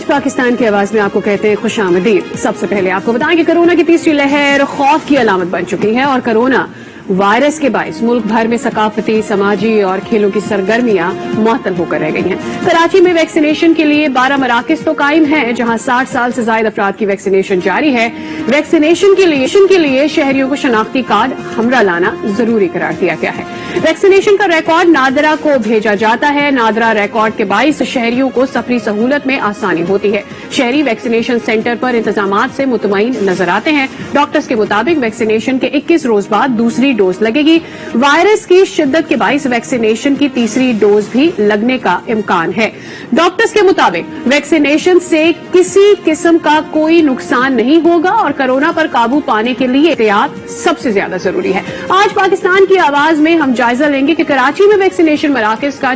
आज पाकिस्तान की आवाज में आपको कहते हैं खुश आमदीद। सबसे पहले आपको बताएं कि कोरोना की तीसरी लहर खौफ की अलामत बन चुकी है और कोरोना वायरस के बायस मुल्क भर में सकाफती, समाजी और खेलों की सरगर्मियां मुअत्तल होकर रह गई हैं। कराची में वैक्सीनेशन के लिए 12 मराकज तो कायम हैं, जहां 60 साल से ज्यादा अफराद की वैक्सीनेशन जारी है। वैक्सीनेशन के लिए शहरियों को शनाख्ती कार्ड हमरा लाना जरूरी करार दिया गया है। वैक्सीनेशन का रिकॉर्ड नादरा को भेजा जाता है। नादरा रिकॉर्ड के बायस शहरियों को सफरी सहूलत में आसानी होती है। शहरी वैक्सीनेशन सेंटर पर इंतजामात से मुतमईन नजर आते हैं। डॉक्टर्स के मुताबिक वैक्सीनेशन के 21 रोज बाद दूसरी डोज लगेगी। वायरस की शिद्दत के बायस वैक्सीनेशन की तीसरी डोज भी लगने का इम्कान है। डॉक्टर्स के मुताबिक वैक्सीनेशन से किसी किस्म का कोई नुकसान नहीं होगा और कोरोना पर काबू पाने के लिए एहतियात सबसे ज्यादा जरूरी है। आज पाकिस्तान की आवाज में हम जायजा लेंगे कि कराची में वैक्सीनेशन मराकज का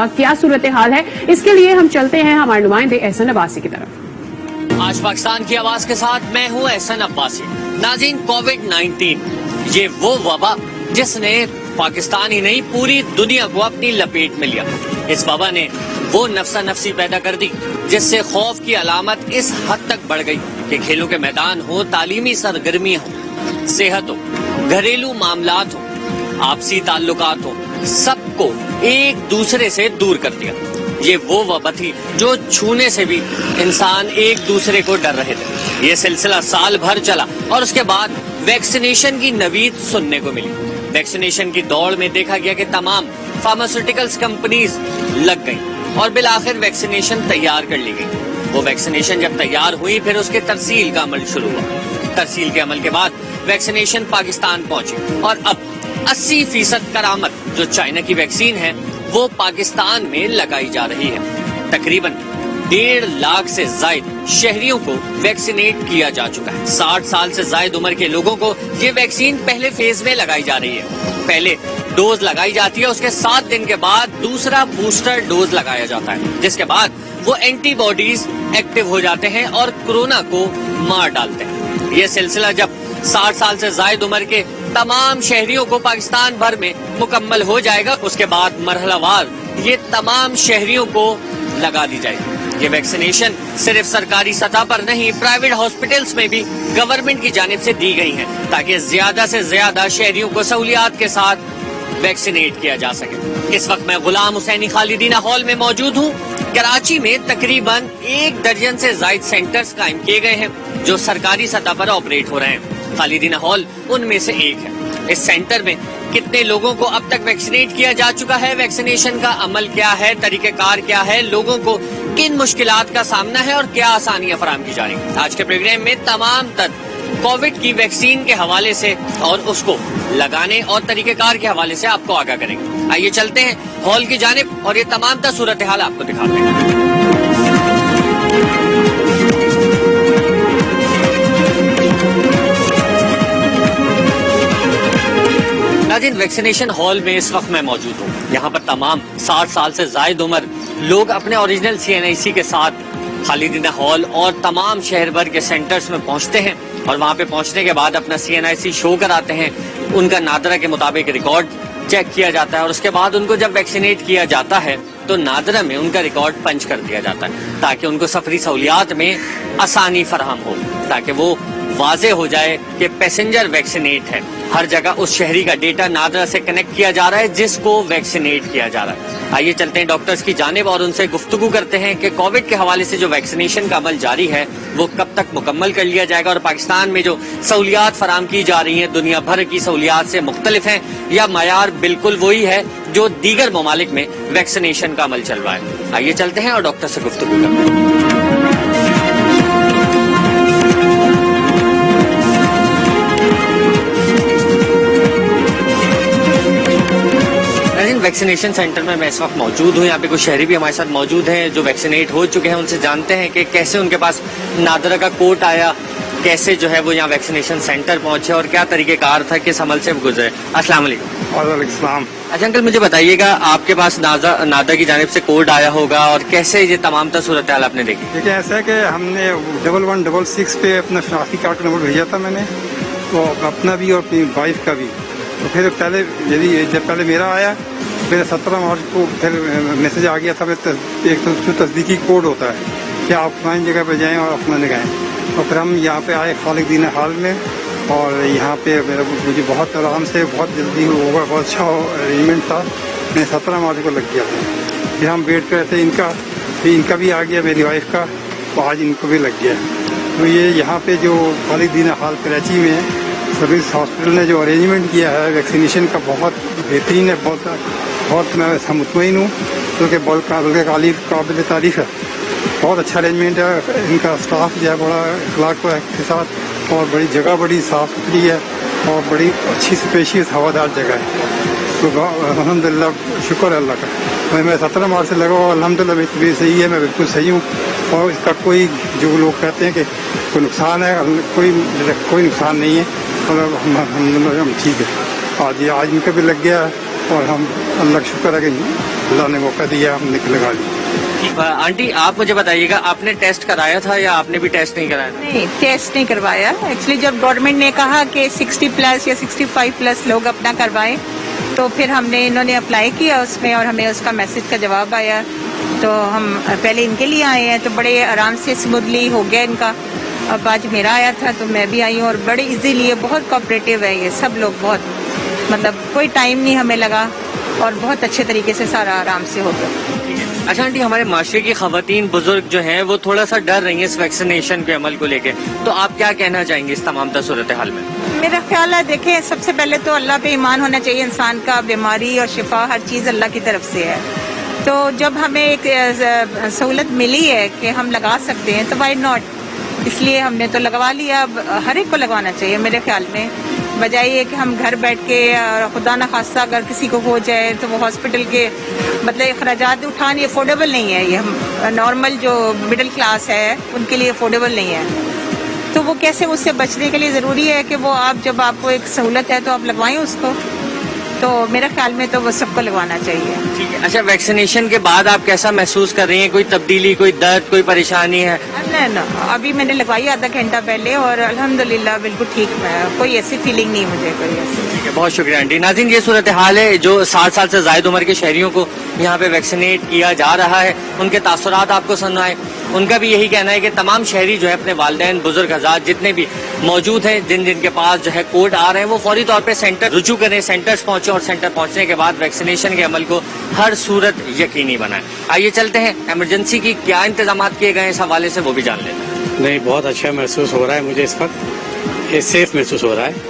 क्या सूरत हाल है। इसके लिए हम चलते हैं हमारे नुमाइंदे एहसन अब्बासी की तरफ। आज पाकिस्तान की आवाज के साथ मैं हूं एहसन अब्बासी। नाज़रीन, कोविड-19 ये वो वबा जिसने पाकिस्तान ही नहीं पूरी दुनिया को अपनी लपेट में लिया। इस वबा ने वो नफसा नफसी पैदा कर दी जिससे खौफ की अलामत इस हद तक बढ़ गई कि खेलों के मैदान हो, तालीमी सरगर्मियां हो, सेहत हो, घरेलू मामलात हो, आपसी ताल्लुकात हो, सबको एक दूसरे से दूर कर दिया। ये वो वबा थी जो छूने से भी इंसान एक दूसरे को डर रहे थे। ये सिलसिला साल भर चला और उसके बाद वैक्सीनेशन की नवीद सुनने को मिली। वैक्सीनेशन की दौड़ में देखा गया कि तमाम फार्मास्यूटिकल्स कंपनीज लग गईं और बिलाखिर वैक्सीनेशन तैयार कर ली गई। वो वैक्सीनेशन जब तैयार हुई फिर उसके तरसील का अमल शुरू हुआ। तरसील के अमल के बाद वैक्सीनेशन पाकिस्तान पहुंची और अब 80% करामत जो चाइना की वैक्सीन है वो पाकिस्तान में लगाई जा रही है। तकरीबन 1.5 लाख से जायद शहरियों को वैक्सीनेट किया जा चुका है। 60 साल से जायद उम्र के लोगों को ये वैक्सीन पहले फेज में लगाई जा रही है। पहले डोज लगाई जाती है, उसके 7 दिन के बाद दूसरा बूस्टर डोज लगाया जाता है, जिसके बाद वो एंटीबॉडीज एक्टिव हो जाते हैं और कोरोना को मार डालते हैं। ये सिलसिला जब 60 साल से जायद उम्र के तमाम शहरियों को पाकिस्तान भर में मुकम्मल हो जाएगा, उसके बाद मरहलावार ये तमाम शहरियों को लगा दी जाएगी। ये वैक्सीनेशन सिर्फ सरकारी सतह पर नहीं, प्राइवेट हॉस्पिटल्स में भी गवर्नमेंट की जानिब से दी गई है ताकि ज्यादा से ज्यादा शहरियों को सहूलियात के साथ वैक्सीनेट किया जा सके। इस वक्त मैं गुलाम हुसैनी खालिदीना हॉल में मौजूद हूँ। कराची में तकरीबन 1 दर्जन से जायद सेंटर्स कायम किए गए हैं जो सरकारी सतह पर ऑपरेट हो रहे हैं। खालिदीना हॉल उनमें से एक है। इस सेंटर में कितने लोगों को अब तक वैक्सीनेट किया जा चुका है, वैक्सीनेशन का अमल क्या है, तरीकेकार क्या है, लोगों को किन मुश्किलात का सामना है और क्या आसानियां फराहम की जा रही हैं। आज के प्रोग्राम में तमाम तर कोविड की वैक्सीन के हवाले से और उसको लगाने और तरीकेकार के हवाले से आपको आगाह करेंगे। आइए चलते हैं हॉल की जानिब और ये तमाम तर सूरत हाल आपको दिखाते हैं। नाज़रीन, वैक्सीनेशन हॉल में इस वक्त मैं मौजूद हूँ। यहाँ पर तमाम 60 साल से जायद उम्र लोग अपने ओरिजिनल CNIC के साथ खालिदीना हॉल और तमाम शहर भर के सेंटर्स में पहुँचते हैं और वहाँ पे पहुँचने के बाद अपना CNIC शो कराते हैं। उनका नादरा के मुताबिक रिकॉर्ड चेक किया जाता है और उसके बाद उनको जब वैक्सीनेट किया जाता है तो नादरा में उनका रिकॉर्ड पंच कर दिया जाता है ताकि उनको सफरी सहूलियात में आसानी फराहम हो, ताकि वो वाजे हो जाए कि पैसेंजर वैक्सीनेट है। हर जगह उस शहरी का डेटा नादरा से कनेक्ट किया जा रहा है जिसको वैक्सीनेट किया जा रहा है। आइए चलते हैं डॉक्टर्स की जानिब और उनसे गुफ्तगू करते हैं कि कोविड के हवाले से जो वैक्सीनेशन का अमल जारी है वो कब तक मुकम्मल कर लिया जाएगा और पाकिस्तान में जो सहूलियात फराहम की जा रही हैं दुनिया भर की सहूलियात से मुख्तलिफ हैं या मयार बिल्कुल वही है जो दीगर ममालिक में वैक्सीनेशन का अमल चल रहा है। आइए चलते हैं और डॉक्टर से गुफ्तगू करते हैं। वैक्सीनेशन सेंटर में मैं इस वक्त मौजूद हूँ। यहाँ पे कुछ शहरी भी हमारे साथ मौजूद हैं जो वैक्सीनेट हो चुके हैं। उनसे जानते हैं कि कैसे उनके पास नादरा का कोड आया, कैसे जो है वो यहाँ वैक्सीनेशन सेंटर पहुंचे और क्या तरीकेकार था, किस अमल से गुजरे। अस्सलाम वालेकुम। वालेकुम सलाम। अच्छा अंकल, मुझे बताइएगा आपके पास नादरा की जानिब से कोड आया होगा और कैसे ये तमाम सूरत हाल आपने देखी? देखिए ऐसा है कि हमने 1166 पे अपना शनाख्ती कार्ड का नंबर भेजा था मैंने, तो अपना भी और अपनी वाइफ का भी। तो फिर जब पहले मेरा आया फिर 17 मार्च को फिर मैसेज आ गया था। एक तो तस्दीकी कोड होता है कि आप फलानी जगह पे जाएं और अपना लगाएं। और फिर हम यहाँ पे आए खालिक दीन हॉल में, और यहाँ पे मुझे बहुत आराम से बहुत जल्दी होगा, बहुत अच्छा अरेंजमेंट था। मैं 17 मार्च को लग गया था। फिर हम वेट कर रहे थे इनका भी आ गया, मेरी वाइफ का, तो आज इनको भी लग गया। तो ये यहाँ पे जो खालिद दीन हॉल कराची में सर्विस हॉस्पिटल ने जो अरेंजमेंट किया है वैक्सीनेशन का, बहुत बेहतरीन है, बहुत मैं मुतमईन हूँ, बल्कि काबिल तारीफ है। बहुत अच्छा अरेंजमेंट है, इनका स्टाफ जो है बड़ा इखलाक के साथ, और बड़ी जगह बड़ी साफ़ सुथरी है और बड़ी अच्छी स्पेशियस हवादार जगह है। तो अल्हम्दुलिल्लाह, शुक्र है अल्लाह का। मैं 17 मार्च से लगा हुआ, अल्हम्दुलिल्लाह मेरी तबीयत सही है, मैं बिल्कुल सही हूँ। और इसका कोई, जो लोग कहते हैं कि कोई नुकसान है, कोई नुकसान नहीं है, और हम ठीक है। आज इनका भी लग गया, और हम अल्लाह का शुक्र है कि अल्लाह ने मौका दिया, हमने लगा लिया। आंटी, आप मुझे बताइएगा, आपने टेस्ट कराया था या आपने भी टेस्ट नहीं कराया? नहीं, टेस्ट नहीं करवाया। एक्चुअली जब गवर्नमेंट ने कहा कि 60 प्लस या 65 प्लस लोग अपना करवाएं, तो फिर इन्होंने अप्लाई किया उसमें, और हमें उसका मैसेज का जवाब आया। तो हम पहले इनके लिए आए हैं, तो बड़े आराम से स्मूथली हो गया इनका। अब आज मेरा आया था तो मैं भी आई हूँ, और बड़े इजीली है, बहुत कोऑपरेटिव है ये सब लोग, बहुत मतलब कोई टाइम नहीं हमें लगा, और बहुत अच्छे तरीके से सारा आराम से हो गया। अच्छा आंटी, हमारे माशरे की खवातीन बुजुर्ग जो हैं वो थोड़ा सा डर रही हैं इस वैक्सीनेशन के अमल को लेके, तो आप क्या कहना चाहेंगे इस तमाम सूरत हाल में? मेरा ख्याल है, देखें, सबसे पहले तो अल्लाह पे ईमान होना चाहिए इंसान का। बीमारी और शिफा हर चीज़ अल्लाह की तरफ से है। तो जब हमें एक सहूलत मिली है कि हम लगा सकते हैं, तो वाई नॉट, इसलिए हमने तो लगवा लिया। अब हर एक को लगवाना चाहिए मेरे ख्याल में, बजाय ये कि हम घर बैठ के, खुदा न खास्ता अगर किसी को हो जाए तो वो हॉस्पिटल के मतलब अखराजात उठाने अफोर्डेबल नहीं है। ये हम नॉर्मल जो मिडिल क्लास है उनके लिए अफोर्डेबल नहीं है। तो वो कैसे, उससे बचने के लिए ज़रूरी है कि वो आप, जब आपको एक सहूलत है तो आप लगवाएं उसको। तो मेरे ख्याल में तो वो सबको लगवाना चाहिए। ठीक है। अच्छा, वैक्सीनेशन के बाद आप कैसा महसूस कर रही हैं? कोई तब्दीली, कोई दर्द, कोई परेशानी है? नहीं, अभी मैंने लगवाई आधा घंटा पहले, और अल्हम्दुलिल्लाह बिल्कुल ठीक है, कोई ऐसी फीलिंग नहीं मुझे, कोई ऐसी। ठीक है, बहुत शुक्रिया आंटी। नाज़रीन, ये सूरत हाल है जो 60 साल से ज़ायद उम्र के शहरियों को यहाँ पे वैक्सीनेट किया जा रहा है। उनके तासुरात आपको सुनाए। उनका भी यही कहना है कि तमाम शहरी जो है अपने वालिदैन, बुजुर्ग हज़रात जितने भी मौजूद हैं, जिनके पास जो है कोड आ रहे हैं, वो फौरी तौर पे सेंटर रुजू करें, सेंटर्स पहुंचे, और सेंटर पहुंचने के बाद वैक्सीनेशन के अमल को हर सूरत यकीनी बनाएं। आइए चलते हैं, इमरजेंसी की क्या इंतजाम किए गए इस हवाले से वो भी जान लेते हैं। नहीं, बहुत अच्छा महसूस हो रहा है मुझे इस वक्त, ये सेफ महसूस हो रहा है।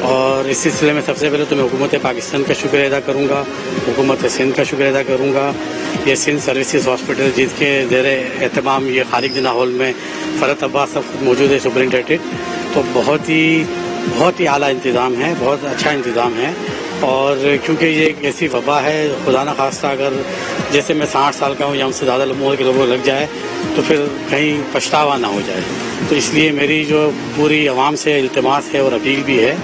और इस सिलसिले में सबसे पहले तो मैं हुकूमत पाकिस्तान का शुक्र अदा करूँगा, हुकूमत सिंध का शुक्र अदा करूँगा। ये सिंध सर्विसेज हॉस्पिटल जिसके ज़ेर एहतमाम ये खालिद दीन हॉल में फ़रत अब्बास सब मौजूद है, सुपरिटेंडेंट, तो बहुत ही आला इंतज़ाम है, बहुत अच्छा इंतज़ाम है। और क्योंकि ये एक ऐसी वबा है, खुदा न खास्ता अगर जैसे मैं 60 साल का हूँ या हमसे ज़्यादा उम्र के लोगों को लग जाए तो फिर कहीं पछतावा ना हो जाए। तो इसलिए मेरी जो पूरी आवाम से इल्तिमास है और अपील भी है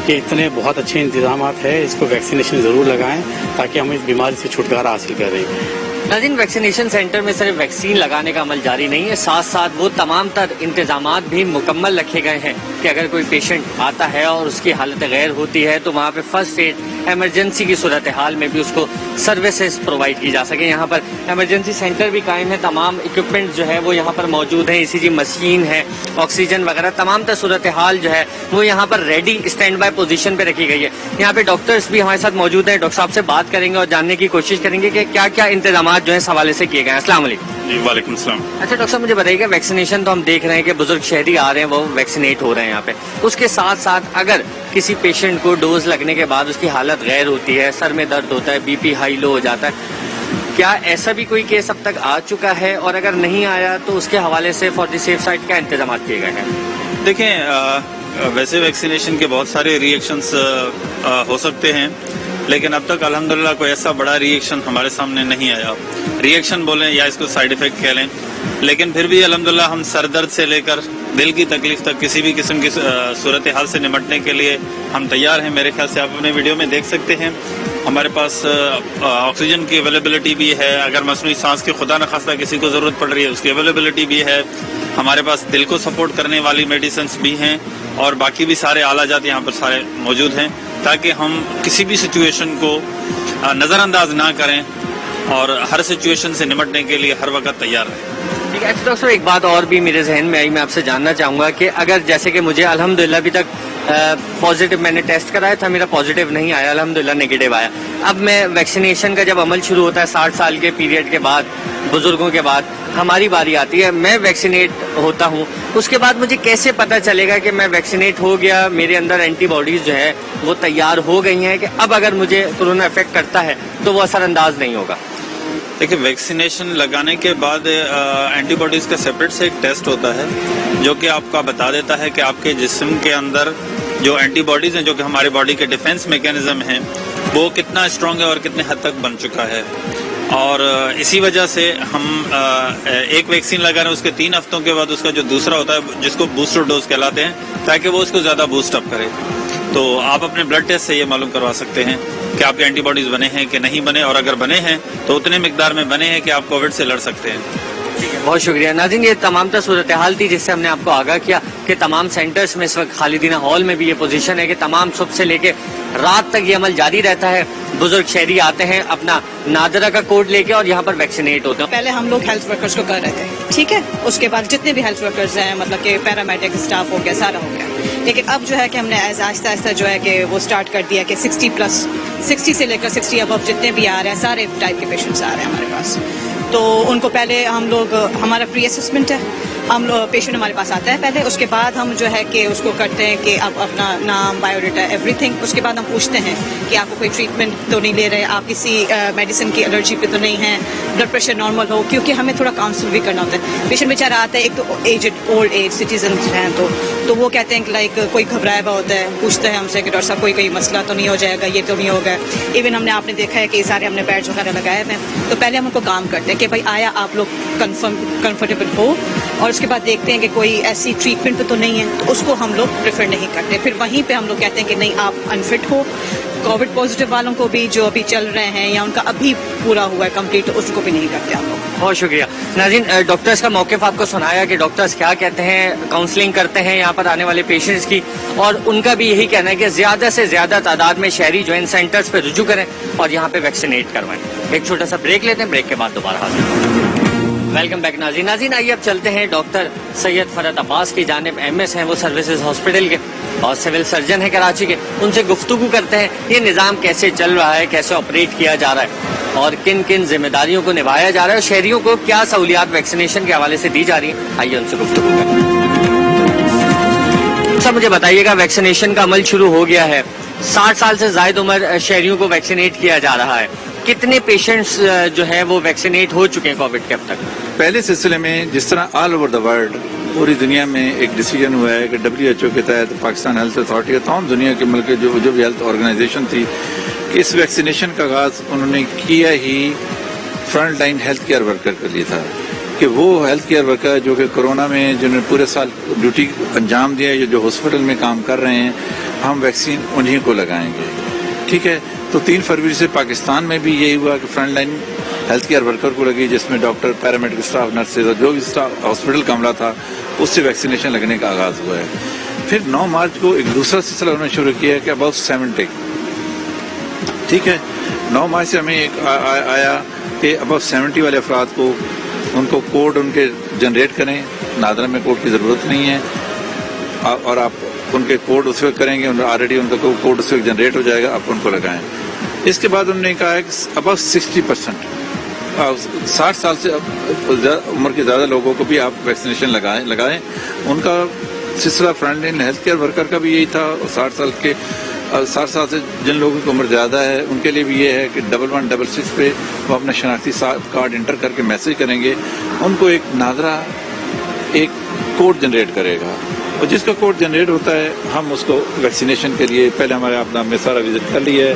कि इतने बहुत अच्छे इंतजाम है, इसको वैक्सीनेशन ज़रूर लगाएं ताकि हम इस बीमारी से छुटकारा हासिल करें। नाज़रीन, वैक्सीनेशन सेंटर में सिर्फ वैक्सीन लगाने का अमल जारी नहीं है, साथ साथ वो तमाम तर इंतजामात भी मुकम्मल रखे गए हैं कि अगर कोई पेशेंट आता है और उसकी हालत गैर होती है तो वहाँ पे फर्स्ट एड, इमरजेंसी की सूरत हाल में भी उसको सर्विसेज प्रोवाइड की जा सके। यहाँ पर इमरजेंसी सेंटर भी कायम है, तमाम इक्विपमेंट जो है वो यहाँ पर मौजूद है, ECG मशीन है, ऑक्सीजन वगैरह तमाम तर सूरत हाल जो है वो यहाँ पर रेडी स्टैंड बाय पोजीशन पे रखी गई है। यहाँ पे डॉक्टर्स भी हमारे साथ मौजूद हैं, डॉक्टर साहब से बात करेंगे और जानने की कोशिश करेंगे कि क्या क्या इंतजाम जो है इस हवाले से किए गए हैं। अस्सलाम वालेकुम। जी वालेकुम सलाम। अच्छा डॉक्टर साहब, मुझे बताइएगा, वैक्सीनेशन तो हम देख रहे हैं कि बुजुर्ग शहरी आ रहे हैं, वो वैक्सीनेट हो रहे हैं यहाँ पे, उसके साथ साथ अगर किसी पेशेंट को डोज लगने के बाद उसकी हालत गैर होती है, सर में दर्द होता है, BP हाई लो हो जाता है, क्या ऐसा भी कोई केस अब तक आ चुका है? और अगर नहीं आया तो उसके हवाले से फॉर द सेफ साइड क्या इंतजाम किए गए हैं? देखें, वैसे वैक्सीनेशन के बहुत सारे रिएक्शंस हो सकते हैं, लेकिन अब तक अल्हम्दुलिल्लाह कोई ऐसा बड़ा रिएक्शन हमारे सामने नहीं आया। रिएक्शन बोलें या इसको साइड इफेक्ट कह लें, लेकिन फिर भी अल्हम्दुलिल्लाह हम सर दर्द से लेकर दिल की तकलीफ तक किसी भी किस्म की सूरत हाल से निपटने के लिए हम तैयार हैं। मेरे ख्याल से आप अपने वीडियो में देख सकते हैं हमारे पास ऑक्सीजन की अवेलेबिलिटी भी है, अगर मसनूई सांस की खुदा न खास्ता किसी को ज़रूरत पड़ रही है उसकी अवेलेबिलिटी भी है, हमारे पास दिल को सपोर्ट करने वाली मेडिसिन भी हैं, और बाकी भी सारे आला जात यहाँ पर सारे मौजूद हैं ताकि हम किसी भी सिचुएशन को नज़रअंदाज ना करें और हर सिचुएशन से निपटने के लिए हर वक्त तैयार रहें। ٹھیک ہے ڈاکٹر صاحب، ایک بات اور بھی میرے ذہن میں آئی، میں آپ سے جاننا چاہوں گا کہ اگر جیسے کہ مجھے الحمدللہ ابھی تک پازیٹیو میں نے ٹیسٹ کرایا تھا، میرا پازیٹیو نہیں آیا، الحمدللہ نیگیٹو آیا. اب میں ویکسینیشن کا جب عمل شروع ہوتا ہے 60 سال کے پیریڈ کے بعد، بزرگوں کے بعد ہماری باری آتی ہے، میں ویکسینیٹ ہوتا ہوں، اس کے بعد مجھے کیسے پتا چلے گا کہ میں ویکسینیٹ ہو گیا، میرے اندر اینٹی باڈیز جو ہے وہ تیار ہو گئی ہیں کہ اب اگر مجھے کورونا افیکٹ کرتا ہے تو وہ اثر انداز نہیں ہوگا؟ دیکھیے، ویکسینیشن لگانے کے بعد اینٹی باڈیز کا سیپریٹ سے ایک ٹیسٹ ہوتا ہے جو کہ آپ کا بتا دیتا ہے کہ آپ کے جسم کے اندر جو اینٹی باڈیز ہیں، جو کہ ہمارے باڈی کے ڈیفینس میکینزم ہیں، وہ کتنا اسٹرانگ ہے اور کتنے حد تک بن چکا ہے. اور اسی وجہ سے ہم ایک ویکسین لگا رہے ہیں، اس کے 3 ہفتوں کے بعد اس کا جو دوسرا ہوتا ہے جس کو بوسٹر ڈوز کہلاتے ہیں، تاکہ وہ اس کو زیادہ بوسٹ اپ کرے. تو آپ اپنے بلڈ ٹیسٹ سے یہ معلوم کروا سکتے ہیں کہ آپ کے اینٹی باڈیز بنے ہیں کہ نہیں بنے، اور اگر بنے ہیں تو اتنے مقدار میں بنے ہیں کہ آپ کووڈ سے لڑ سکتے ہیں. بہت شکریہ ناظرین، یہ تمام تر صورتحال تھی جس سے ہم نے آپ کو آگاہ کیا کہ تمام سینٹرز میں اس وقت خالدینہ ہال میں بھی یہ پوزیشن ہے کہ تمام صبح سے لے کے رات تک یہ عمل جاری رہتا ہے. بزرگ شہری آتے ہیں اپنا نادرہ کا کوڈ لے کے اور یہاں پر ویکسینیٹ ہوتے ہیں. پہلے ہم لوگ ہیلتھ ورکرز کو کر رہے تھے، ٹھیک ہے، اس کے بعد جتنے بھی ہیلتھ ورکرز ہیں، مطلب کہ پیرامیڈک اسٹاف ہو گیا، سارا ہو گیا. لیکن اب جو ہے کہ ہم نے آہستہ آہستہ جو ہے کہ وہ اسٹارٹ کر دیا کہ 60 سے لے کر 60 ابو جتنے بھی آ رہے ہیں، سارے ٹائپ کے پیشنٹس آ رہے ہیں ہمارے پاس. تو ان کو پہلے ہم لوگ، ہمارا پری اسسمنٹ ہے، ہم لوگ پیشنٹ ہمارے پاس آتا ہے پہلے، اس کے بعد ہم جو ہے کہ اس کو کرتے ہیں کہ آپ اپنا نام، بایو ڈیٹا، ایوری تھنگ. اس کے بعد ہم پوچھتے ہیں کہ آپ کو کوئی ٹریٹمنٹ تو نہیں لے رہے، آپ کسی میڈیسن کی الرجی پہ تو نہیں ہیں، بلڈ پریشر نارمل ہو، کیونکہ ہمیں تھوڑا کاؤنسل بھی کرنا ہوتا ہے. پیشنٹ بیچارہ آتا ہے، ایک تو اولڈ ایج سٹیزنس ہیں تو وہ کہتے ہیں کہ لائک کوئی گھبرایا ہوا ہوتا ہے، پوچھتے ہیں ہم سے کہ ڈاکٹر صاحب کوئی مسئلہ تو نہیں ہو جائے گا، یہ تو نہیں ہوگا. ایون ہم نے آپ نے دیکھا ہے کہ یہ سارے ہم نے بیڈز وغیرہ لگائے ہوئے ہیں. تو پہلے ہم ان کو کام کرتے ہیں کہ بھائی آیا آپ لوگ کمفرٹیبل ہو، اور اس کے بعد دیکھتے ہیں کہ کوئی ایسی ٹریٹمنٹ تو نہیں ہے، تو اس کو ہم لوگ پریفر نہیں کرتے. پھر وہیں پہ ہم لوگ کہتے ہیں کہ نہیں، آپ انفٹ ہو. کووڈ پازیٹیو والوں کو بھی جو ابھی چل رہے ہیں یا ان کا ابھی پورا ہوا ہے کمپلیٹ، تو اس کو بھی نہیں کرتے ہم لوگ. بہت شکریہ ناظرین، ڈاکٹرز کا موقف آپ کو سنایا کہ ڈاکٹرز کیا کہتے ہیں، کاؤنسلنگ کرتے ہیں یہاں پر آنے والے پیشنٹس کی، اور ان کا بھی یہی کہنا ہے کہ زیادہ سے زیادہ تعداد میں شہری جو ان سینٹرز پہ رجوع کریں اور یہاں پہ ویکسینیٹ کروائیں. ایک چھوٹا سا بریک لیتے ہیں، بریک کے بعد دوبارہ حاضر. ویلکم بیک ناظرین، آئیے اب چلتے ہیں ڈاکٹر سید فرحت عباس کی جانب. MS ہیں وہ سروسز ہاسپٹل کے اور سول سرجن ہیں کراچی کے. ان سے گفتگو کرتے ہیں یہ نظام کیسے چل رہا ہے، کیسے آپریٹ کیا جا رہا ہے اور کن کن ذمہ داریوں کو نبھایا جا رہا ہے، اور شہریوں کو کیا سہولیات ویکسینیشن کے حوالے سے دی جا رہی ہیں. آئیے ان سے گفتگو کریں. سر مجھے بتائیے گا، ویکسینیشن کا عمل شروع ہو گیا ہے، 60 سال سے زائد عمر شہریوں کو ویکسینیٹ کیا جا رہا ہے. کتنے پیشنٹس جو ہے وہ ویکسینیٹ ہو چکے ہیں کووڈ کے اب تک؟ پہلے سلسلے میں جس طرح آل اوور دا ورلڈ، پوری دنیا میں ایک ڈیسیجن ہوا ہے کہ WHO کے تحت، پاکستان ہیلتھ اتھارٹی، تمام دنیا کے ملک جو بھی ہیلتھ آرگنائزیشن تھی، کہ اس ویکسینیشن کا آغاز انہوں نے کیا ہی front line health care worker کے لیے تھا، کہ وہ ہیلتھ کیئر ورکر جو کہ کورونا میں جنہوں نے پورے سال ڈیوٹی انجام دیا، جو ہاسپٹل میں کام کر رہے ہیں، ہم ویکسین انہیں کو لگائیں گے. ٹھیک ہے، تو 3 فروری سے پاکستان میں بھی یہی ہوا کہ front line health care worker کو لگی، جس میں ڈاکٹر، پیرامیڈیکل اسٹاف، نرسز اور جو بھی اسٹاف ہاسپٹل کا عملہ تھا، اس سے ویکسینیشن لگنے کا آغاز ہوا ہے. پھر 9 مارچ کو ایک دوسرا سلسلہ انہوں نے شروع کیا کہ اباؤٹ 70. ٹھیک ہے، 9 مارچ سے ہمیں ایک آیا کہ اباؤٹ 70 والے افراد کو، ان کو کوڈ ان کے جنریٹ کریں. نادرہ میں کوڈ کی ضرورت نہیں ہے، اور آپ ان کے کوڈ اس وقت کریں گے، آلریڈی ان کا کوڈ اس وقت جنریٹ ہو جائے گا، آپ ان کو لگائیں. اس کے بعد انہوں نے کہا ہے کہ اباؤٹ 60%، 60 سال سے عمر کے زیادہ لوگوں کو بھی آپ ویکسینیشن لگائیں. ان کا سلسلہ front line health care worker کا بھی یہی تھا. 60 سال سے جن لوگوں کی عمر زیادہ ہے ان کے لیے بھی یہ ہے کہ 1166 پہ وہ اپنا شناختی کارڈ انٹر کر کے میسج کریں گے، ان کو ایک نادرہ ایک کوڈ جنریٹ کرے گا، اور جس کا کوڈ جنریٹ ہوتا ہے ہم اس کو ویکسینیشن کے لیے، پہلے ہمارے آپ نے سارا وزٹ کر لیا ہے.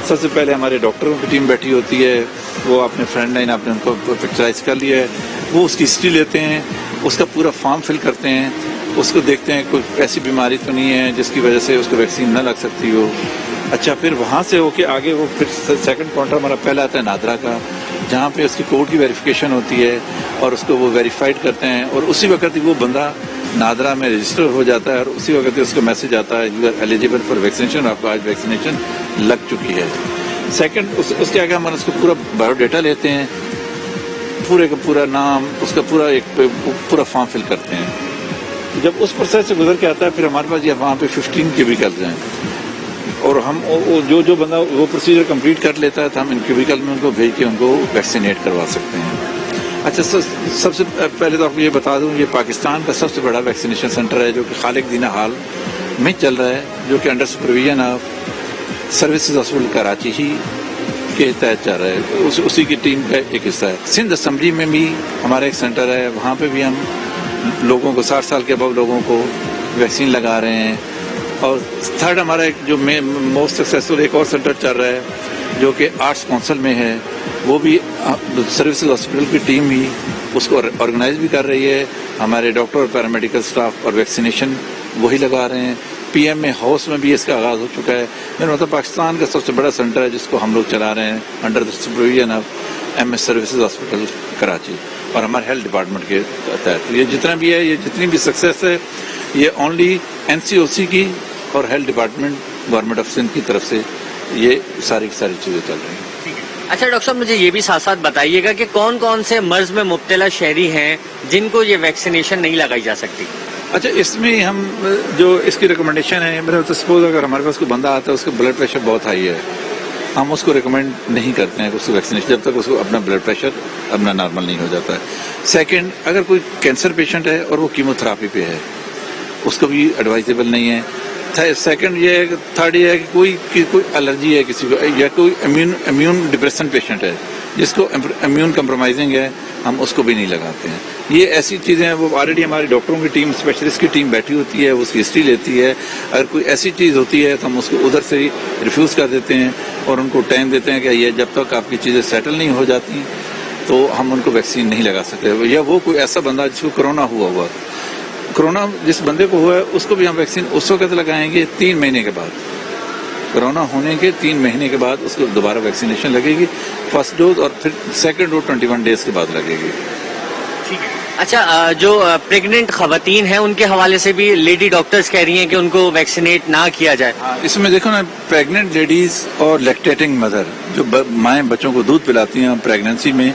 سب سے پہلے ہمارے ڈاکٹروں کی ٹیم بیٹھی ہوتی ہے، وہ اپنے فرنٹ لائن آپ نے ان کو پکچرائز کر لیا ہے، وہ اس کی ہسٹری لیتے ہیں، اس کا پورا فارم فل کرتے ہیں، اس کو دیکھتے ہیں کوئی ایسی بیماری تو نہیں ہے جس کی وجہ سے اس کو ویکسین نہ لگ سکتی ہو. اچھا، پھر وہاں سے ہو کے آگے وہ پھر سیکنڈ کاؤنٹر ہمارا پہلا آتا ہے نادرہ کا، جہاں پہ اس کی کوڈ کی ویریفیکیشن ہوتی ہے اور اس کو وہ ویریفائڈ کرتے ہیں، اور اسی وقت وہ بندہ نادرہ میں رجسٹر ہو جاتا ہے، اور اسی وقت اس کو میسج آتا ہے you are eligible for vaccination, آپ کو آج ویکسینیشن لگ چکی ہے. سیکنڈ اس کے آگے ہم اس کو پورا بایو ڈیٹا لیتے ہیں، पूरे का पूरा नाम, उसका पूरा फॉर्म फिल करते हैं। जब उस प्रोसेस से गुजर के आता है फिर हमारे पास ये वहाँ पे 15 क्यूबिकल्स हैं और हम जो बंदा वो प्रोसीजर कंप्लीट कर लेता है तो हम इन क्यूबिकल में उनको भेज के उनको वैक्सीनेट करवा सकते हैं। अच्छा, सबसे पहले तो आपको ये बता दूं, ये पाकिस्तान का सबसे बड़ा वैक्सीनेशन सेंटर है जो कि खालिक दीना हाल में चल रहा है, जो कि under supervision of services hospital Karachi ही के तहत चल रहा है। उसी की टीम का एक हिस्सा है। सिंध असेंबली में भी हमारा एक सेंटर है, वहाँ पे भी हम लोगों को 60 साल के अबव लोगों को वैक्सीन लगा रहे हैं। और थर्ड हमारा एक जो मोस्ट सक्सेसफुल एक और सेंटर चल रहा है जो कि आर्ट्स काउंसिल में है, वो भी सर्विसेज हॉस्पिटल की टीम ही उसको ऑर्गेनाइज भी कर रही है। हमारे डॉक्टर और पैरामेडिकल स्टाफ और वैक्सीनेशन वही लगा रहे हैं। पीएमए हाउस में भी इसका आगाज हो चुका है। मतलब पाकिस्तान का सबसे बड़ा सेंटर है जिसको हम लोग चला रहे हैं under the supervision of MS services hospital Karachi और हमारे हेल्थ डिपार्टमेंट के तहत। ये जितना भी है, ये जितनी भी सक्सेस है, ये ओनली एनसीओसी की और health department government of Sindh की तरफ से ये सारी की सारी चीजें चल रही हैं। अच्छा डॉक्टर साहब, मुझे ये भी साथ साथ बताइएगा कि कौन कौन से मर्ज में मुब्तला शहरी हैं जिनको ये वैक्सीनेशन नहीं लगाई जा सकती। अच्छा, इसमें हम जो इसकी रिकमेंडेशन है, मेरा तो सपोज अगर हमारे पास कोई बंदा आता है उसका ब्लड प्रेशर बहुत हाई है, हम उसको रिकमेंड नहीं करते हैं उसको वैक्सीनेशन जब तक उसको अपना ब्लड प्रेशर अपना नॉर्मल नहीं हो जाता है। सेकंड, अगर कोई कैंसर पेशेंट है और वो कीमोथेरापी पे है, उसको भी एडवाइजेबल नहीं है। सेकंड ये है, थर्ड ये है कि कोई एलर्जी है किसी को, या कोई इम्यून डिप्रेशन पेशेंट है जिसको इम्यून कंप्रोमाइजिंग है, हम उसको भी नहीं लगाते हैं। ये ऐसी चीजें हैं, वो ऑलरेडी हमारी डॉक्टरों की टीम, स्पेशलिस्ट की टीम बैठी होती है, उसकी हिस्ट्री लेती है। अगर कोई ऐसी चीज होती है तो हम उसको उधर से ही रिफ्यूज कर देते हैं और उनको टाइम देते हैं कि ये जब तक आपकी चीजें सेटल नहीं हो जाती तो हम उनको वैक्सीन नहीं लगा सकते। या वो कोई ऐसा बंदा जिसको कोरोना हुआ कोरोना जिस बंदे को हुआ है उसको भी हम वैक्सीन उस वक्त लगाएंगे 3 महीने के बाद। कोरोना होने के 3 महीने के बाद उसको दोबारा वैक्सीनेशन लगेगी, फर्स्ट डोज, और फिर सेकंड डोज 21 डेज के बाद लगेगी। ठीक है। अच्छा, जो प्रेग्नेंट खवातीन हैं उनके हवाले से भी लेडी डॉक्टर्स कह रही हैं कि उनको वैक्सीनेट ना किया जाए। इसमें देखो ना, प्रेग्नेंट लेडीज और लैक्टेटिंग मदर जो माएँ बच्चों को दूध पिलाती हैं प्रेगनेंसी में,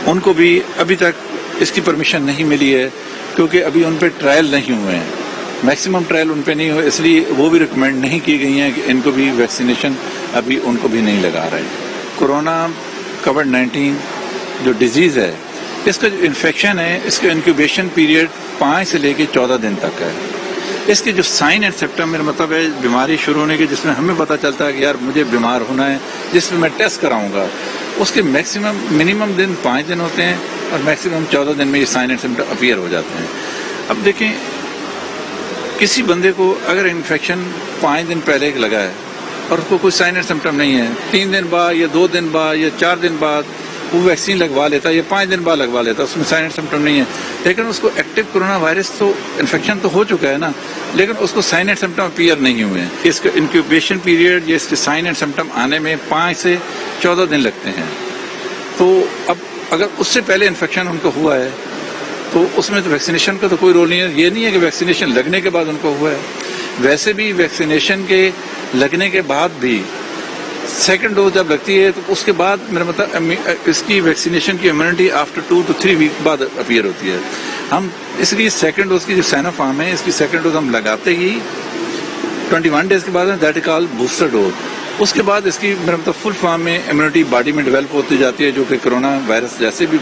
उनको भी अभी तक इसकी परमिशन नहीं मिली है क्योंकि अभी उन पर ट्रायल नहीं हुए हैं, मैक्सिमम ट्रायल उन पे नहीं हुए, इसलिए वो भी रिकमेंड नहीं की गई हैं कि इनको भी वैक्सीनेशन अभी उनको भी नहीं लगा रहे। कोरोना कोविड-19 जो डिजीज है, इसका जो इन्फेक्शन है, इसका इंक्यूबेशन पीरियड 5 से लेके 14 दिन तक है। इसके जो साइन एंड सिम्टम, मेरा मतलब है बीमारी शुरू होने के जिसमें हमें पता चलता है कि यार मुझे बीमार होना है, जिसमें मैं टेस्ट कराऊंगा, उसके मिनिमम दिन 5 दिन होते हैं और मैक्सिमम 14 दिन में ये साइन एंड सिम्टम अपीयर हो जाते हैं। अब देखें, किसी बंदे को अगर इन्फेक्शन 5 दिन पहले लगा है और उसको कोई साइन एंड सिम्टम नहीं है, 3 दिन बाद या 2 दिन बाद या 4 दिन बाद वो वैक्सीन लगवा लेता है या 5 दिन बाद लगवा लेता है, उसमें साइन एंड सिम्टम नहीं है, लेकिन उसको एक्टिव कोरोना वायरस तो इन्फेक्शन तो हो चुका है ना, लेकिन उसको साइन एंड सिम्टम अपीयर नहीं हुए हैं। इसका इंक्यूबेशन पीरियड या इसके साइन एंड सिम्टम आने में 5 से 14 दिन लगते हैं। तो अब अगर उससे पहले इन्फेक्शन उनको हुआ है तो उसमें तो वैक्सीनेशन का तो कोई रोल नहीं है। ये नहीं है कि वैक्सीनेशन लगने के बाद उनको हुआ है, वैसे भी वैक्सीनेशन के लगने के बाद भी सेकंड डोज जब लगती है तो उसके बाद मेरा मतलब इसकी वैक्सीनेशन की इम्यूनिटी आफ्टर 2 to 3 वीक बाद अपीयर होती है। हम इसलिए सेकंड डोज की जो साइनोफार्म है, इसकी सेकंड डोज हम लगाते ही 21 डेज के बाद है, that is called booster dose. उसके बाद इसकी मेरा मतलब फुल फॉर्म में इम्यूनिटी बॉडी में डेवलप होती जाती है, जो कि कोरोना वायरस जैसे भी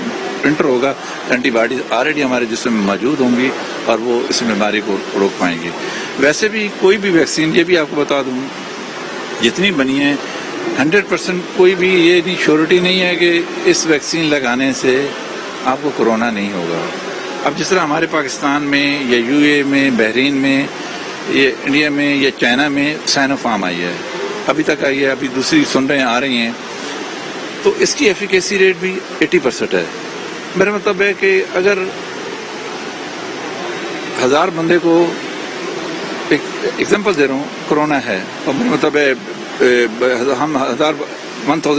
इंटर होगा, एंटीबॉडीज ऑलरेडी हमारे जिस्म में मौजूद होंगी और वो इस बीमारी को रोक पाएंगे। वैसे भी कोई भी वैक्सीन, ये भी आपको बता दूं, जितनी बनी है 100% कोई भी ये नहीं श्योरिटी नहीं है कि इस वैक्सीन लगाने से आपको कोरोना नहीं होगा। अब जिस तरह हमारे पाकिस्तान में या यूए में, बहरीन में, ये इंडिया में या चाइना में साइनोफार्म आई है, अभी तक आई है, अभी दूसरी सुन रहे हैं आ रही हैं, तो इसकी एफिकेसी रेट भी 80% है। मेरा मतलब है कि अगर 1000 बंदे को, एक एग्जांपल दे रहा हूँ, कोरोना है और मेरा मतलब है हम 1000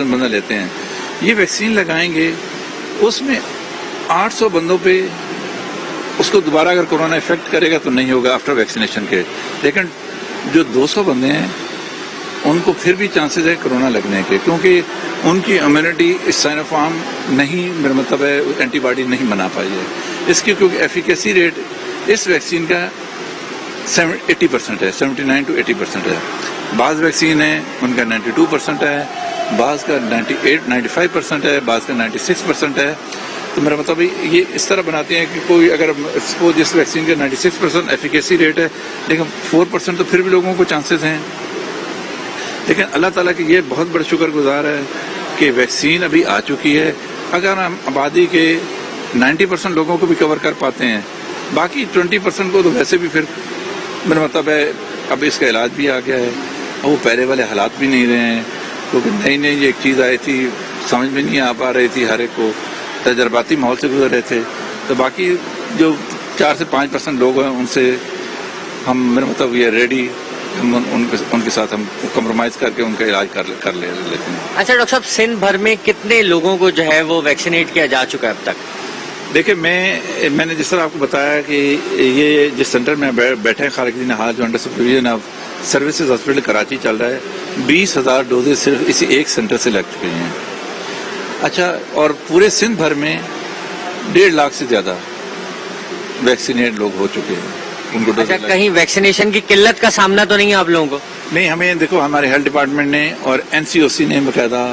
बंदा लेते हैं, ये वैक्सीन लगाएंगे, उसमें 800 बंदों पे उसको दोबारा अगर कोरोना इफेक्ट करेगा तो नहीं होगा आफ्टर वैक्सीनेशन के, लेकिन जो 200 बंदे हैं ان کو پھر بھی چانسز ہے کرونا لگنے کے، کیونکہ ان کی امیونٹی اس سائنوفارم نہیں، میرا مطلب ہے اینٹی باڈی نہیں بنا پائی ہے اس کی، کیونکہ ایفیکیسی ریٹ اس ویکسین کا 80% ہے، 79 to 80% ہے. بعض ویکسین ہیں ان کا 92% ہے، بعض کا 95% ہے، بعض کا 96% ہے. تو میرا مطلب یہ اس طرح بناتے ہیں کہ کوئی اگر سپوز جس ویکسین کا 96% ایفیکیسی ریٹ ہے لیکن 4% تو پھر بھی لوگوں کو چانسز ہیں. لیکن اللہ تعالیٰ کی یہ بہت بڑا شکر گزار ہے کہ ویکسین ابھی آ چکی ہے. اگر ہم آبادی کے 90% لوگوں کو بھی کور کر پاتے ہیں، باقی 20% کو تو ویسے بھی پھر میرا مطلب ہے اب اس کا علاج بھی آ گیا ہے اور وہ پہلے والے حالات بھی نہیں رہے ہیں، کیونکہ نئی نئی ایک چیز آئی تھی، سمجھ میں نہیں آ پا رہی تھی، ہر ایک کو تجرباتی ماحول سے گزر رہے تھے. تو باقی جو 4 سے 5% لوگ ہیں ان سے ہم میرا مطلب یہ ریڈی، ہم ان کے ساتھ ہم کمپرومائز کر کے ان کا علاج کر لیتے ہیں. اچھا ڈاکٹر صاحب، سندھ بھر میں کتنے لوگوں کو جو ہے وہ ویکسینیٹ کیا جا چکا ہے اب تک؟ دیکھیں میں نے جس طرح آپ کو بتایا کہ یہ جس سینٹر میں بیٹھے ہیں خالق دین حاج جو under supervision of services hospital Karachi چل رہا ہے، 20,000 ڈوزز صرف اسی ایک سینٹر سے لگ چکے ہیں. اچھا، اور پورے سندھ بھر میں 1.5 لاکھ سے زیادہ ویکسینیٹ لوگ ہو چکے ہیں. ان کو اچھا، کہیں ویکسینیشن کی قلت کا سامنا تو نہیں ہے آپ لوگوں کو؟ نہیں، ہمیں دیکھو ہمارے ہیلتھ ڈپارٹمنٹ نے اور NCOC نے باقاعدہ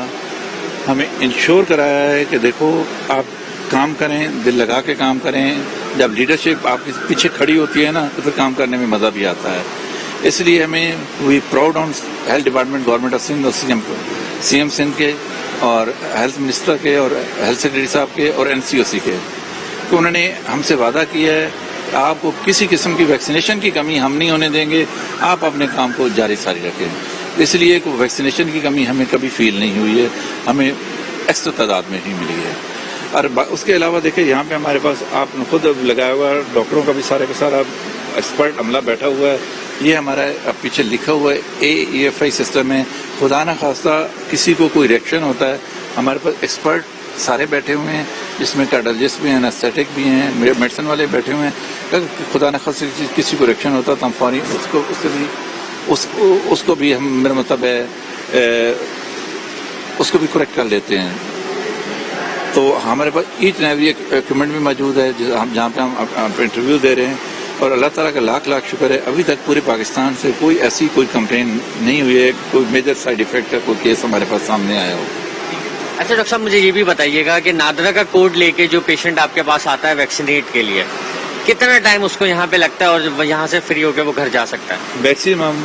ہمیں انشور کرایا ہے کہ دیکھو آپ کام کریں، دل لگا کے کام کریں. جب لیڈرشپ آپ کے پیچھے کھڑی ہوتی ہے نا تو پھر کام کرنے میں مزہ بھی آتا ہے. اس لیے ہمیں we proud on health department, government of Sindh اور CM سندھ کے اور ہیلتھ منسٹر کے اور ہیلتھ سیکرٹری صاحب کے اور NCOC کے، تو انہوں نے ہم سے وعدہ کیا ہے آپ کو کسی قسم کی ویکسینیشن کی کمی ہم نہیں ہونے دیں گے، آپ اپنے کام کو جاری ساری رکھیں. اس لیے کوئی ویکسینیشن کی کمی ہمیں کبھی فیل نہیں ہوئی ہے، ہمیں ایکسٹرا تعداد میں ہی ملی ہے. اور اس کے علاوہ دیکھیں یہاں پہ ہمارے پاس آپ نے خود لگایا ہوا ہے، ڈاکٹروں کا بھی سارے کا سارا ایکسپرٹ عملہ بیٹھا ہوا ہے. یہ ہمارا پیچھے لکھا ہوا ہے AEFI سسٹم ہے. خدا نہ خواستہ کسی کو کوئی ریئیکشن ہوتا ہے، ہمارے پاس ایکسپرٹ سارے بیٹھے ہوئے ہیں، جس میں کارڈیالوجسٹ بھی ہیں، انستھیٹک بھی ہیں، میڈیسن والے بیٹھے ہوئے ہیں. اگر خدا نہ خواستہ کسی کو ریئیکشن ہوتا تو ہم فوری اس کو بھی ہم میرا مطلب ہے اس کو بھی کریکٹ کر لیتے ہیں. تو ہمارے پاس ایچ اینڈ ایوری ایکوپمنٹ بھی موجود ہے جہاں پہ ہم انٹرویو دے رہے ہیں. اور اللہ تعالیٰ کا لاکھ شکر ہے ابھی تک پورے پاکستان سے کوئی ایسی کوئی کمپلین نہیں ہوئی ہے، کوئی میجر سائیڈ ایفیکٹ کا کوئی کیس ہمارے پاس سامنے آیا ہو. اچھا ڈاکٹر صاحب، مجھے یہ بھی بتائیے گا کہ نادرا کا کوڈ لے کے جو پیشنٹ آپ کے پاس آتا ہے ویکسینیٹ کے لیے، کتنا ٹائم اس کو یہاں پہ لگتا ہے اور یہاں سے فری ہو کے وہ گھر جا سکتا ہے؟ میکسیمم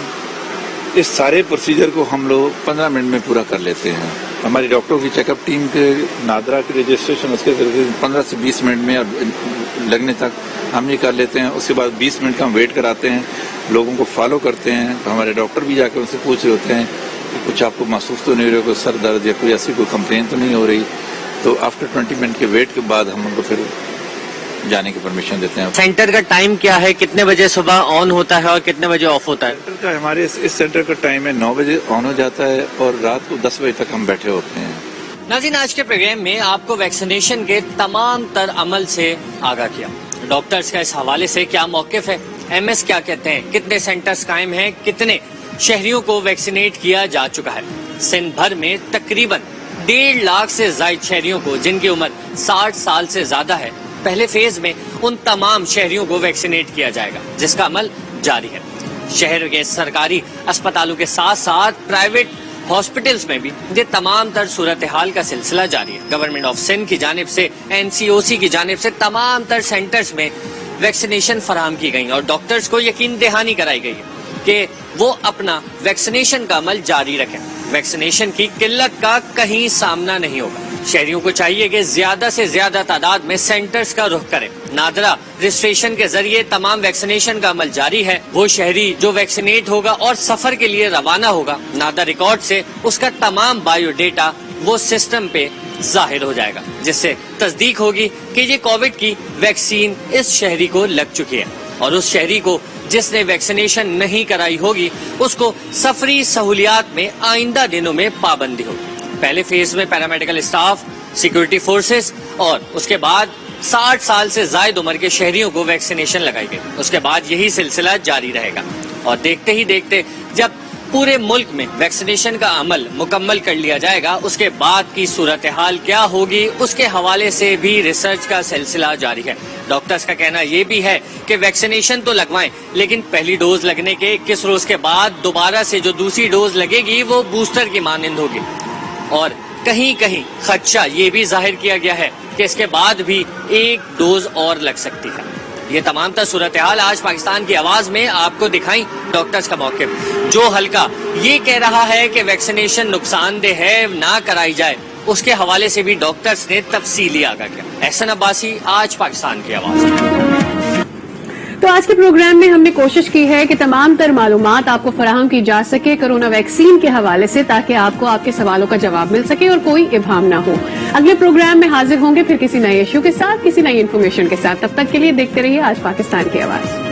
اس سارے پروسیجر کو ہم لوگ 15 منٹ میں پورا کر لیتے ہیں. ہماری ڈاکٹروں کی چیک اپ ٹیم کے نادرا کی رجسٹریشن اس کے 15 سے 20 منٹ میں لگنے تک ہم یہ کر لیتے ہیں. اس کے بعد 20 منٹ کا ہم ویٹ کراتے ہیں، لوگوں کو فالو کرتے ہیں. ہمارے ڈاکٹر بھی جا کے ان سے پوچھ رہے ہوتے ہیں کہ کچھ آپ کو محسوس تو نہیں ہو رہا، کوئی سر درد یا کوئی ایسی کوئی کمپلین تو نہیں ہو رہی. تو آفٹر 20 منٹ کے ویٹ کے بعد ہم ان کو پھر جانے کی پرمیشن دیتے ہیں. سینٹر کا ٹائم کیا ہے؟ کتنے بجے صبح آن ہوتا ہے اور کتنے بجے آف ہوتا ہے؟ سینٹر کا ہمارے اس سینٹر کا ٹائم ہے 9 بجے آن ہو جاتا ہے اور رات کو 10 بجے تک ہم بیٹھے ہوتے ہیں. ناظرین، آج کے پروگرام میں آپ کو ویکسینیشن کے تمام تر عمل سے آگاہ کیا. ڈاکٹرز کا اس حوالے سے کیا موقف ہے، MS کیا کہتے ہیں، کتنے سینٹرز قائم ہیں، کتنے شہریوں کو ویکسینیٹ کیا جا چکا ہے. سندھ بھر میں تقریباً 1.5 لاکھ سے زائد شہریوں کو جن کی عمر 60 سال سے زیادہ ہے، پہلے فیز میں ان تمام شہریوں کو ویکسینیٹ کیا جائے گا، جس کا عمل جاری ہے. شہر کے سرکاری اسپتالوں کے ساتھ ساتھ پرائیویٹ ہاسپٹلز میں بھی یہ تمام تر صورتحال کا سلسلہ جاری ہے. گورنمنٹ آف سندھ کی جانب سے، NCOC کی جانب سے تمام تر سینٹرز میں ویکسینیشن فراہم کی گئی اور ڈاکٹرز کو یقین دہانی کرائی گئی ہے کہ وہ اپنا ویکسینیشن کا عمل جاری رکھیں. ویکسینیشن کی قلت کا کہیں سامنا نہیں ہوگا. شہریوں کو چاہیے کہ زیادہ سے زیادہ تعداد میں سینٹرز کا رخ کریں. نادرا رجسٹریشن کے ذریعے تمام ویکسینیشن کا عمل جاری ہے. وہ شہری جو ویکسینیٹ ہوگا اور سفر کے لیے روانہ ہوگا، نادرا ریکارڈ سے اس کا تمام بایو ڈیٹا وہ سسٹم پہ ظاہر ہو جائے گا، جس سے تصدیق ہوگی کہ یہ کووڈ کی ویکسین اس شہری کو لگ چکی ہے. اور اس شہری کو جس نے ویکسینیشن نہیں کرائی ہوگی اس کو سفری سہولیات میں آئندہ دنوں میں پابندی ہوگی. پہلے فیز میں پیرامیڈیکل اسٹاف، سیکورٹی فورسز اور اس کے بعد 60 سال سے زائد عمر کے شہریوں کو ویکسینیشن لگائی گئی. اس کے بعد یہی سلسلہ جاری رہے گا اور دیکھتے ہی دیکھتے جب पूरे मुल्क में वैक्सीनेशन का अमल मुकम्मल कर लिया जाएगा, उसके बाद की सूरत हाल क्या होगी उसके हवाले से भी रिसर्च का सिलसिला जारी है। डॉक्टर्स का कहना ये भी है कि वैक्सीनेशन तो लगवाएं, लेकिन पहली डोज लगने के 21 रोज के बाद दोबारा से जो दूसरी डोज लगेगी वो बूस्टर की मानंद होगी। और कहीं कहीं खदशा ये भी जाहिर किया गया है कि इसके बाद भी एक डोज और लग सकती है। ये तमाम तर सूरत हाल आज पाकिस्तान की आवाज में आपको दिखाई डॉक्टर्स का मौक़िफ़। जो हल्का ये कह रहा है कि वैक्सीनेशन नुकसानदेह है, ना कराई जाए, उसके हवाले से भी डॉक्टर्स ने तफसीली आगाह किया। एहसन अब्बासी, आज पाकिस्तान की आवाज। तो आज के प्रोग्राम में हमने कोशिश की है कि तमाम तर मालूमात आपको फराहम की जा सके कोरोना वैक्सीन के हवाले से, ताकि आपको आपके सवालों का जवाब मिल सके और कोई इबहम ना हो। अगले प्रोग्राम में हाजिर होंगे फिर किसी नए इश्यू के साथ, किसी नई इन्फॉर्मेशन के साथ। तब तक के लिए देखते रहिए आज पाकिस्तान की आवाज।